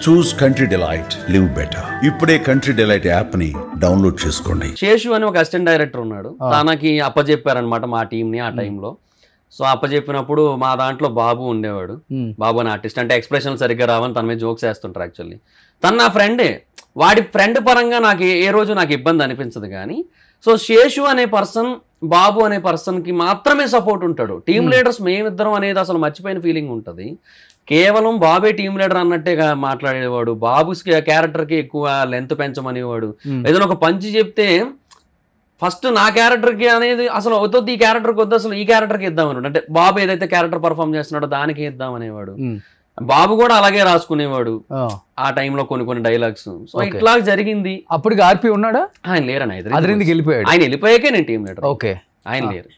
చూస్ country delight, live better. ఇప్పుడే country delight app ని download చేసుకోండి. శేషు అని ఒక అసిస్టెంట్ డైరెక్టర్ ఉన్నాడు. తనకి అప్పచెప్పారనమాట మా టీం ని ఆ టైంలో. సో అప్పచెప్పినప్పుడు మా దాంట్లో బాబు ఉండేవాడు. బాబు అని ఆర్టిస్ట్, అంటే ఎక్స్ప్రెషన్ సరిగ్గా రావని తన మీద జోక్స్ వేస్తుంటారు. యాక్చువల్లీ తను నా ఫ్రెండే. వాడి ఫ్రెండ్ పరంగా నాకు ఏ రోజు నాకు ఇబ్బంది అనిపించదు. కానీ సో శేషు అనే పర్సన్, బాబు అనే పర్సన్కి మాత్రమే సపోర్ట్ ఉంటాడు. టీమ్ లీడర్స్ మేమిద్దరం అనేది అసలు మర్చిపోయిన ఫీలింగ్ ఉంటుంది. కేవలం బాబే టీమ్ లీడర్ అన్నట్టేగా మాట్లాడేవాడు. బాబు క్యారెక్టర్కి ఎక్కువ లెంత్ పెంచమనేవాడు. ఏదైనా ఒక పంచి చెప్తే ఫస్ట్ నా క్యారెక్టర్కి అనేది అసలు వద్దు, ఈ క్యారెక్టర్కి వద్దు, అసలు ఈ క్యారెక్టర్కి ఇద్దామని. అంటే బాబు ఏదైతే క్యారెక్టర్ పర్ఫామ్ చేస్తున్నాడో దానికి ఇద్దామనేవాడు. బాబు కూడా అలాగే రాసుకునేవాడు ఆ టైంలో కొన్ని డైలాగ్స్. సో ఇట్లా జరిగింది. అప్పుడు ఆర్పి ఉన్నాడా? ఆయన లేరని వెళ్ళిపోయాడు. ఆయన వెళ్ళిపోయాకే నేను టీం లీడర్. ఓకే, ఆయన లేరు.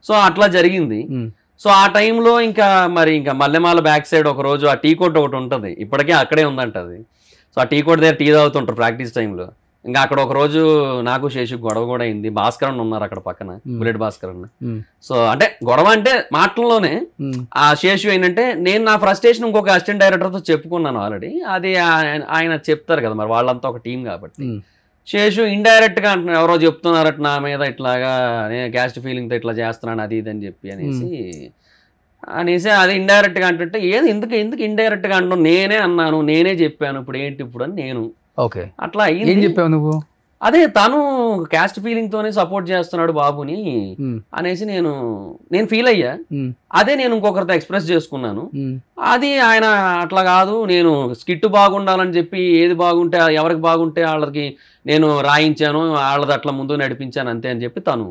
సో అట్లా జరిగింది. సో ఆ టైంలో ఇంకా మల్లెమాల బ్యాక్ సైడ్ ఒక రోజు ఆ టీ కోట్ ఒకటి ఉంటుంది, ఇప్పటికే అక్కడే ఉందంట అది. సో ఆ టీ కోట్ దగ్గర టీ తాగుతుంటారు ప్రాక్టీస్ టైంలో. ఇంకా అక్కడ ఒక రోజు నాకు శేషు గొడవ కూడా అయింది. భాస్కరన్ ఉన్నారు అక్కడ పక్కన, బుల్లెట్ భాస్కరన్. సో అంటే గొడవ అంటే మాటల్లోనే. ఆ శేషు ఏంటంటే నేను నా ఫ్రస్ట్రేషన్ ఇంకొక అసిస్టెంట్ డైరెక్టర్తో చెప్పుకున్నాను ఆల్రెడీ. అది ఆయన చెప్తారు కదా, మరి వాళ్ళంతా ఒక టీం కాబట్టి. శేషు ఇండైరెక్ట్ గా అంటున్నాడు, ఎవరో చెప్తున్నారట నా మీద ఇట్లాగా, నేను క్యాస్ట్ ఫీలింగ్తో ఇట్లా చేస్తున్నాను అది ఇది అని చెప్పి అనేసి అది ఇండైరెక్ట్ గా అంటుంటే, ఎందుకు ఇండైరెక్ట్ గా అంటున్నావు, నేనే అన్నాను, నేనే చెప్పాను, ఇప్పుడు ఏంటి ఇప్పుడు అని నేను. ఓకే, అట్లా ఏం చెప్పావు నువ్వు? అదే తను క్యాస్ట్ ఫీలింగ్ తోనే సపోర్ట్ చేస్తున్నాడు బాబుని అనేసి నేను ఫీల్ అయ్యా. అదే నేను ఇంకొకరితో ఎక్స్ప్రెస్ చేసుకున్నాను. అది ఆయన అట్లా కాదు, నేను స్కిట్ బాగుండాలని చెప్పి ఏది బాగుంటే ఎవరికి బాగుంటే వాళ్ళకి నేను రాయించాను, వాళ్ళది అట్లా ముందు నడిపించాను అంతే అని చెప్పి తను.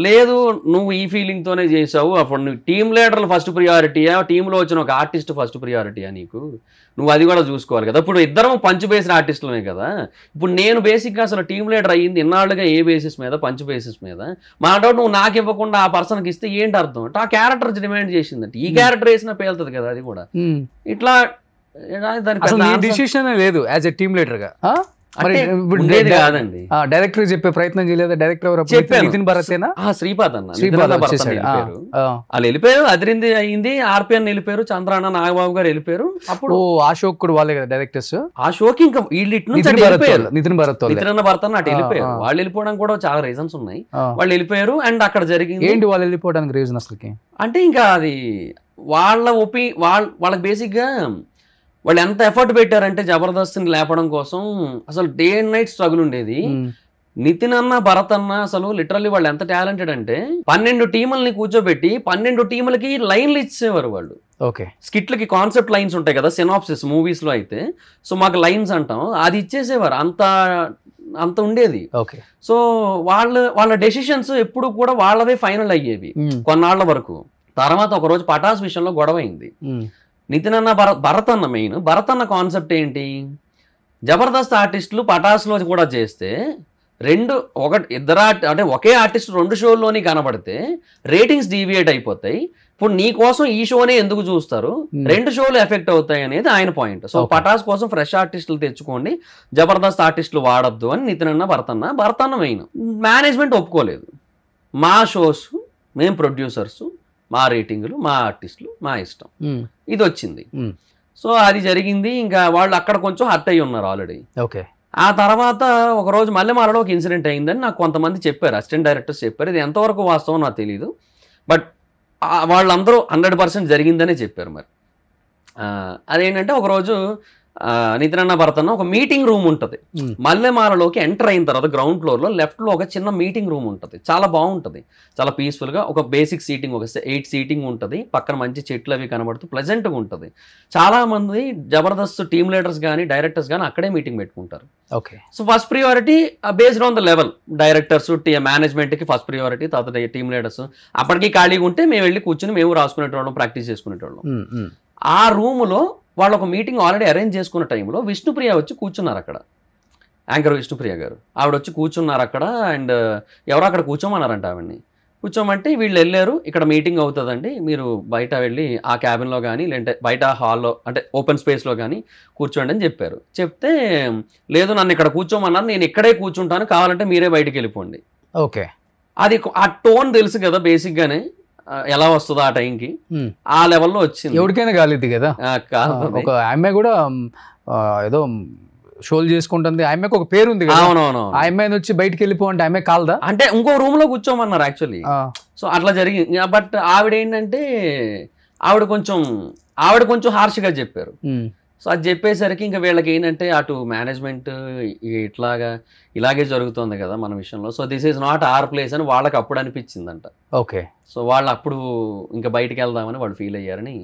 లేదు, నువ్వు ఈ ఫీలింగ్ తోనే చేసావు, అప్పుడు నువ్వు టీమ్ లీడర్లు ఫస్ట్ ప్రియారిటీయా, టీంలో వచ్చిన ఒక ఆర్టిస్ట్ ఫస్ట్ ప్రియారిటీయా నీకు, నువ్వు అది కూడా చూసుకోవాలి కదా. ఇప్పుడు ఇద్దరం పంచ్ బేస్డ్ ఆర్టిస్టులమే కదా. ఇప్పుడు నేను బేసిక్గా అసలు టీమ్ లీడర్ అయ్యింది ఇన్నాళ్ళుగా ఏ బేసిస్ మీద, పంచ్ బేసిస్ మీద. మా డౌట్ నువ్వు నాకు ఇవ్వకుండా ఆ పర్సన్కి ఇస్తే ఏంటి అర్థం? ఆ క్యారెక్టర్ డిమాండ్ చేసిందంటే ఈ క్యారెక్టర్ వేసినా పేలుతుంది కదా అది కూడా. ఇట్లా దానికి డిసిషన్ లేదు యాజ్ ఎ టీమ్ లీడర్ గా. కాదండి, డైరెక్టర్ చెప్పే ప్రయత్నం చేయలేదు. డైరెక్టర్ నితిన్ భరతేనా? శ్రీపాద్ అన్న వాళ్ళు వెళ్ళిపోయారు. అదిరింది అయింది, ఆర్పిఎన్ వెళ్ళిపోయారు, చంద్రాన్న నాగబాబు గారు వెళ్ళిపోయారు. అప్పుడు అశోక్ కూడా వాళ్ళే కదా డైరెక్టర్స్. ఆ షోకి ఇంకా వీళ్ళు నితిన్ భరత్ అటు వెళ్ళిపోయారు. వాళ్ళు వెళ్ళిపోవడానికి కూడా చాలా రీజన్స్ ఉన్నాయి. వాళ్ళు వెళ్ళిపోయారు. అండ్ అక్కడ జరిగింది ఏంటి వాళ్ళు వెళ్ళిపోవడానికి రీజన్ అసలుకి అంటే ఇంకా అది వాళ్ళకి బేసిక్ గా వాళ్ళు ఎంత ఎఫర్ట్ పెట్టారంటే జబర్దస్త్ని లేపడం కోసం అసలు డే అండ్ నైట్ స్ట్రగుల్ ఉండేది. నితిన్ అన్న, భరత్ అన్న అసలు లిటరల్లీ వాళ్ళు ఎంత టాలెంటెడ్ అంటే 12 టీములని కూర్చోబెట్టి 12 టీములకి లైన్లు ఇచ్చేవారు వాళ్ళు. ఓకే, స్కిట్లకి కాన్సెప్ట్ లైన్స్ ఉంటాయి కదా సినాప్సిస్ మూవీస్ లో అయితే. సో మాకు లైన్స్ అంటాం, అది ఇచ్చేసేవారు. అంత ఉండేది. ఓకే, సో వాళ్ళ డెసిషన్స్ ఎప్పుడు కూడా వాళ్ళవే ఫైనల్ అయ్యేవి కొన్నాళ్ల వరకు. తర్వాత ఒక రోజు పటాస్ విషయంలో గొడవ అయింది. నితిన్ అన్న, భరత్ అన్న మెయిన్. భరత్ అన్న కాన్సెప్ట్ ఏంటి, జబర్దస్త్ ఆర్టిస్టులు పటాస్లో కూడా చేస్తే ఇద్దరు అంటే ఒకే ఆర్టిస్ట్ 2 షోల్లోని కనబడితే రేటింగ్స్ డీవియేట్ అయిపోతాయి. ఇప్పుడు నీ కోసం ఈ షోనే ఎందుకు చూస్తారు, 2 షోలు ఎఫెక్ట్ అవుతాయి అనేది ఆయన పాయింట్. సో పటాస్ కోసం ఫ్రెష్ ఆర్టిస్టులు తెచ్చుకోండి, జబర్దస్త్ ఆర్టిస్టులు వాడద్దు అని నితిన్ అన్న, భరత్ అన్న మెయిన్. మేనేజ్మెంట్ ఒప్పుకోలేదు. మా షోస్ మేము ప్రొడ్యూసర్స్, మా రేటింగులు, మా ఆర్టిస్టులు, మా ఇష్టం, ఇది వచ్చింది. సో అది జరిగింది. ఇంకా వాళ్ళు అక్కడ కొంచెం హర్ట్ అయ్యి ఉన్నారు ఆల్రెడీ. ఓకే, ఆ తర్వాత ఒకరోజు మల్లెమాలలో ఒక ఇన్సిడెంట్ అయిందని నాకు కొంతమంది చెప్పారు, అసిస్టెంట్ డైరెక్టర్స్ చెప్పారు. ఇది ఎంతవరకు వాస్తవం నాకు తెలియదు, బట్ వాళ్ళందరూ 100% జరిగిందనే చెప్పారు. మరి అదేంటంటే ఒకరోజు నితిన్ అన్న, భరత్ అన్న ఒక మీటింగ్ రూమ్ ఉంటుంది మల్లెమాలలోకి ఎంటర్ అయిన తర్వాత. గ్రౌండ్ ఫ్లోర్లో లెఫ్ట్లో ఒక చిన్న మీటింగ్ రూమ్ ఉంటుంది, చాలా బాగుంటుంది, చాలా పీస్ఫుల్గా. ఒక బేసిక్ సీటింగ్, ఒక 8 సీటింగ్ ఉంటుంది, పక్కన మంచి చెట్లు అవి కనబడుతూ ప్లెజెంట్గా ఉంటుంది. చాలామంది జబర్దస్త్ టీమ్ లీడర్స్ కానీ డైరెక్టర్స్ కానీ అక్కడే మీటింగ్ పెట్టుకుంటారు. Okay, so first priority based on the level, directors మేనేజ్మెంట్కి ఫస్ట్ ప్రియారిటీ, తర్వాత టీమ్ లీడర్స్. అప్పటికి ఖాళీగా ఉంటే మేము వెళ్ళి కూర్చొని మేము రాసుకునేటోళ్ళం, ప్రాక్టీస్ చేసుకునేటోళ్ళం. ఆ రూములో వాళ్ళు ఒక మీటింగ్ ఆల్రెడీ అరేంజ్ చేసుకున్న టైంలో విష్ణుప్రియ వచ్చి కూర్చున్నారు అక్కడ. యాంకర్ విష్ణుప్రియ గారు ఆవిడ వచ్చి కూర్చున్నారు అక్కడ. అండ్ ఎవరో అక్కడ కూర్చోమన్నారంట ఆవిడ్ని. కూర్చోమంటే వీళ్ళు వెళ్ళారు, ఇక్కడ మీటింగ్ అవుతుందండి, మీరు బయట వెళ్ళి ఆ క్యాబిన్లో కానీ లేదంటే బయట హాల్లో అంటే ఓపెన్ స్పేస్లో కానీ కూర్చోండి అని చెప్పారు. చెప్తే లేదు, నన్ను ఇక్కడ కూర్చోమన్నారు, నేను ఇక్కడే కూర్చుంటాను, కావాలంటే మీరే బయటికి వెళ్ళిపోండి. ఓకే, అది ఆ టోన్ తెలుసు కదా బేసిక్గానే ఎలా వస్తుందో ఆ టైంకి, ఆ లెవెల్లో వచ్చింది. ఎవరికైనా కాలేదు కదా. కాదు, ఒక ఆమె కూడా ఏదో షోలు చేసుకుంటుంది, ఆమెకు ఒక పేరు ఉంది కదా, అవునవును, ఆ అమ్మాయిని వచ్చి బయటకు వెళ్ళిపో అంటే ఆమె కాలదా? అంటే ఇంకో రూమ్ లో కూర్చోమన్నారు యాక్చువల్లీ. సో అట్లా జరిగింది. బట్ ఆవిడ ఏంటంటే ఆవిడ కొంచెం హార్ష్గా చెప్పారు. సో అది చెప్పేసరికి ఇంకా వీళ్ళకి ఏంటంటే అటు మేనేజ్మెంట్ ఇలాగే జరుగుతుంది కదా మన విషయంలో, so this is not our place అని వాళ్ళకి అప్పుడు అనిపించిందంట. ఓకే. సో వాళ్ళు అప్పుడు ఇంకా బయటికి వెళ్దామని వాళ్ళు ఫీల్ అయ్యారని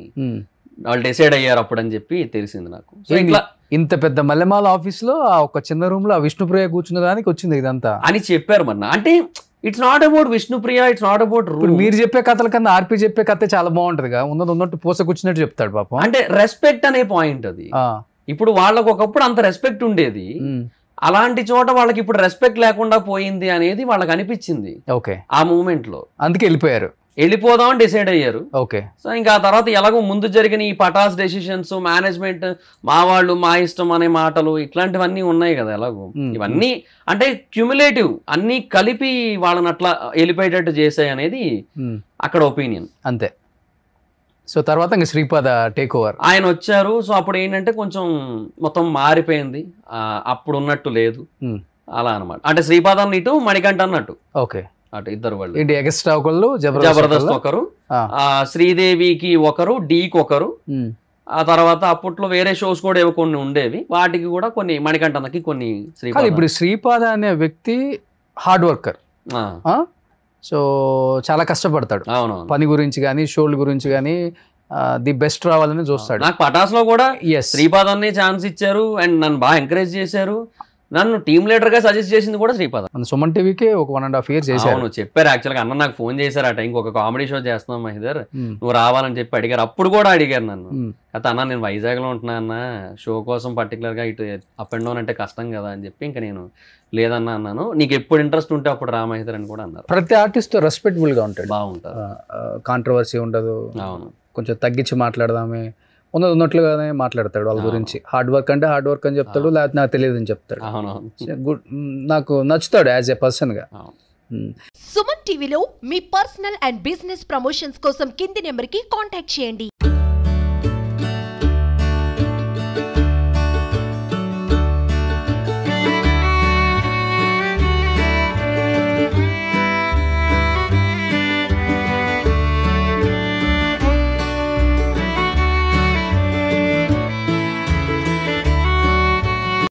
వాళ్ళు డిసైడ్ అయ్యారు అప్పుడు అని చెప్పి తెలిసింది నాకు. సో ఇట్లా ఇంత పెద్ద మల్లెమాల ఆఫీస్ లో ఒక చిన్న రూమ్ లో విష్ణుప్రియ కూర్చున్న దానికి వచ్చింది ఇదంతా అని చెప్పారు మన. అంటే it's not about Vishnupriya, it's not about room. మీరు చెప్పే కథల కన్నా ఆర్పి చెప్పే కథ చాలా బాగుంటదిగా, ఉన్నట్టు పూస కూర్చున్నట్టు చెప్తాడు పాపం. అంటే రెస్పెక్ట్ అనే పాయింట్ అది. ఇప్పుడు వాళ్ళకు ఒకప్పుడు అంత రెస్పెక్ట్ ఉండేది, అలాంటి చోట వాళ్ళకి ఇప్పుడు రెస్పెక్ట్ లేకుండా పోయింది అనేది వాళ్ళకి అనిపించింది. ఓకే. ఆ మూమెంట్ లో అందుకే వెళ్ళిపోదామని డిసైడ్ అయ్యారు. ఓకే. సో ఇంకా ఆ తర్వాత ఎలాగో ముందు జరిగిన ఈ పటాస్ డెసిషన్స్, మేనేజ్మెంట్ మా వాళ్ళు మా ఇష్టం అనే మాటలు ఇట్లాంటివన్నీ ఉన్నాయి కదా. ఎలాగో ఇవన్నీ అంటే క్యూములేటివ్ అన్ని కలిపి వాళ్ళని అట్లా వెళ్ళిపోయేటట్టు చేసాయి అనేది అక్కడ ఒపీనియన్ అంతే. సో తర్వాత ఇంకా శ్రీపాద టేక్ ఓవర్ ఆయన వచ్చారు. సో అప్పుడు ఏంటంటే కొంచెం మొత్తం మారిపోయింది, అప్పుడు ఉన్నట్టు లేదు అలా అనమాట. అంటే శ్రీపాద ఇటు మణికంఠ అన్నట్టు. ఓకే. అటు ఇద్దరు వాళ్ళు ఏంటి ఎక్స్ట్రా ఒకళ్ళు, జబర్దస్త్ ఒకరు, శ్రీదేవికి ఒకరు, డీకి ఒకరు. ఆ తర్వాత అప్పట్లో వేరే షోస్ కూడా ఏవో కొన్ని ఉండేవి, వాటికి కూడా కొన్ని మణికంఠకి కొన్ని. ఇప్పుడు శ్రీపాద అనే వ్యక్తి హార్డ్ వర్కర్, సో చాలా కష్టపడతాడు పని గురించి కానీ షోల గురించి కానీ, ది బెస్ట్ రావాలని చూస్తాడు. నాకు పటాస్ లో కూడా శ్రీపాదాన్ని ఛాన్స్ ఇచ్చారు అండ్ నన్ను బాగా ఎంకరేజ్ చేశారు. నన్ను టీమ్ లీడర్ గా సజెస్ట్ చేసింది కూడా శ్రీపాద. సుమన్ టీవీకి ఒక 1.5 years చేశారు. చెప్పారు యాక్చువల్గా, అన్న నాకు ఫోన్ చేశారు ఆ టైంకి, ఒక కామెడీ షో చేస్తున్నాం మహిదర్, నువ్వు రావాలని చెప్పి అడిగారు. అప్పుడు కూడా అడిగారు నన్ను, అయితే అన్న నేను వైజాగ్ లో ఉంటున్నా అన్న, షో కోసం పర్టికులర్ గా ఇటు అప్ అండ్ డౌన్ అంటే కష్టం కదా అని చెప్పి ఇంకా నేను లేదన్నా అన్నాను, నీకు ఎప్పుడు ఇంట్రెస్ట్ ఉంటే అప్పుడు రా మహిదర్ అని కూడా అన్నారు. ప్రతి ఆర్టిస్ట్ తో రెస్పెక్టబుల్ గా ఉంటాడు, బాగుంటారు, కాంట్రవర్సీ ఉండదు. అవును, కొంచెం తగ్గించి మాట్లాడదామే, ఉన్నట్లుగానే మాట్లాడతాడు వాళ్ళ గురించి. హార్డ్ వర్క్ అంటే హార్డ్ వర్క్ అని చెప్తాడు, లేకపోతే నాకు తెలియదు అని చెప్తాడు. గుడ్, నాకు నచ్చుతాడు యాజ్ ఎ పర్సన్ గా. సుమన్ టీవీలో మీ పర్సనల్ అండ్ బిజినెస్ ప్రమోషన్స్ కోసం కింది నెంబర్ కి కాంటాక్ట్ చేయండి.